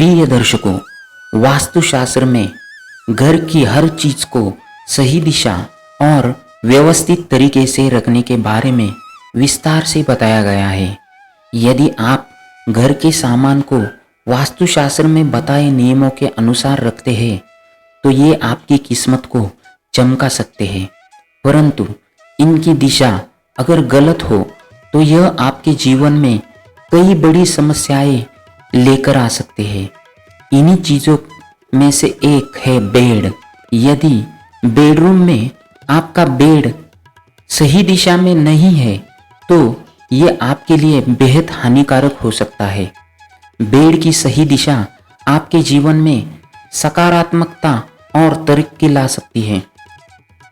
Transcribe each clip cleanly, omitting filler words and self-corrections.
प्रिय दर्शकों, वास्तुशास्त्र में घर की हर चीज को सही दिशा और व्यवस्थित तरीके से रखने के बारे में विस्तार से बताया गया है। यदि आप घर के सामान को वास्तुशास्त्र में बताए नियमों के अनुसार रखते हैं तो ये आपकी किस्मत को चमका सकते हैं, परंतु इनकी दिशा अगर गलत हो तो यह आपके जीवन में कई बड़ी समस्याएं लेकर आ सकते हैं। इन्हीं चीज़ों में से एक है बेड। यदि बेडरूम में आपका बेड सही दिशा में नहीं है तो ये आपके लिए बेहद हानिकारक हो सकता है। बेड की सही दिशा आपके जीवन में सकारात्मकता और तरक्की ला सकती है।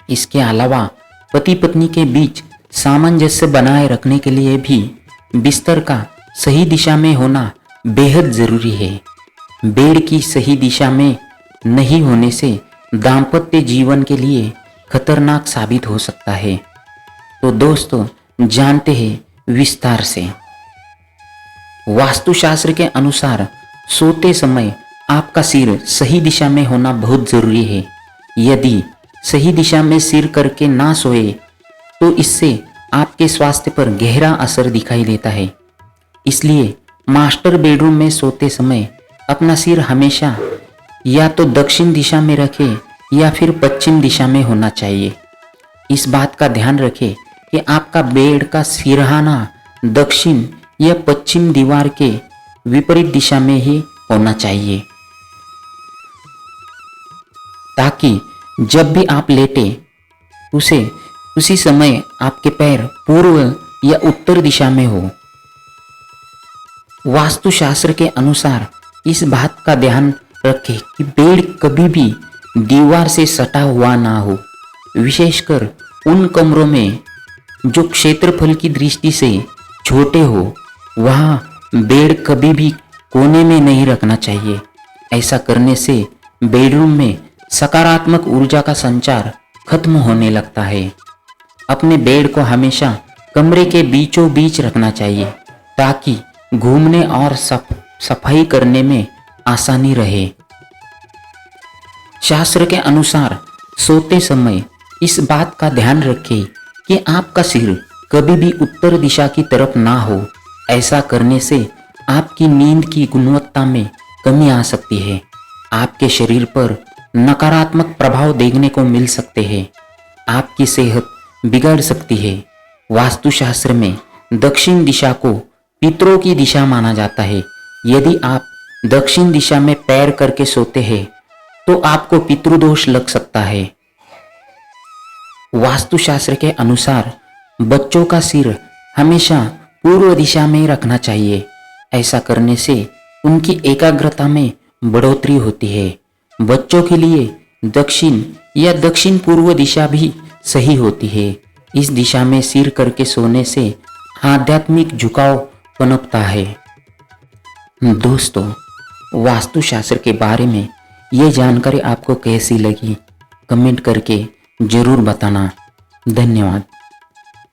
इसके अलावा पति पत्नी के बीच सामंजस्य बनाए रखने के लिए भी बिस्तर का सही दिशा में होना बेहद ज़रूरी है। बेड की सही दिशा में नहीं होने से दाम्पत्य जीवन के लिए खतरनाक साबित हो सकता है। तो दोस्तों, जानते हैं विस्तार से। वास्तुशास्त्र के अनुसार सोते समय आपका सिर सही दिशा में होना बहुत ज़रूरी है। यदि सही दिशा में सिर करके ना सोए तो इससे आपके स्वास्थ्य पर गहरा असर दिखाई देता है। इसलिए मास्टर बेडरूम में सोते समय अपना सिर हमेशा या तो दक्षिण दिशा में रखें या फिर पश्चिम दिशा में होना चाहिए। इस बात का ध्यान रखें कि आपका बेड का सिरहाना दक्षिण या पश्चिम दीवार के विपरीत दिशा में ही होना चाहिए, ताकि जब भी आप लेटे उसी समय आपके पैर पूर्व या उत्तर दिशा में हो। वास्तुशास्त्र के अनुसार इस बात का ध्यान रखें कि बेड कभी भी दीवार से सटा हुआ ना हो, विशेषकर उन कमरों में जो क्षेत्रफल की दृष्टि से छोटे हो। वहाँ बेड कभी भी कोने में नहीं रखना चाहिए। ऐसा करने से बेडरूम में सकारात्मक ऊर्जा का संचार खत्म होने लगता है। अपने बेड को हमेशा कमरे के बीचों बीच रखना चाहिए ताकि घूमने और सफाई करने में आसानी रहे। शास्त्र के अनुसार सोते समय इस बात का ध्यान रखें कि आपका सिर कभी भी उत्तर दिशा की तरफ ना हो। ऐसा करने से आपकी नींद की गुणवत्ता में कमी आ सकती है। आपके शरीर पर नकारात्मक प्रभाव देखने को मिल सकते हैं। आपकी सेहत बिगड़ सकती है। वास्तुशास्त्र में दक्षिण दिशा को पितरों की दिशा माना जाता है। यदि आप दक्षिण दिशा में पैर करके सोते हैं तो आपको पितृदोष लग सकता है। वास्तुशास्त्र के अनुसार बच्चों का सिर हमेशा पूर्व दिशा में रखना चाहिए। ऐसा करने से उनकी एकाग्रता में बढ़ोतरी होती है। बच्चों के लिए दक्षिण या दक्षिण पूर्व दिशा भी सही होती है। इस दिशा में सिर करके सोने से आध्यात्मिक झुकाव पनपता है। दोस्तों, वास्तुशास्त्र के बारे में ये जानकारी आपको कैसी लगी कमेंट करके ज़रूर बताना। धन्यवाद।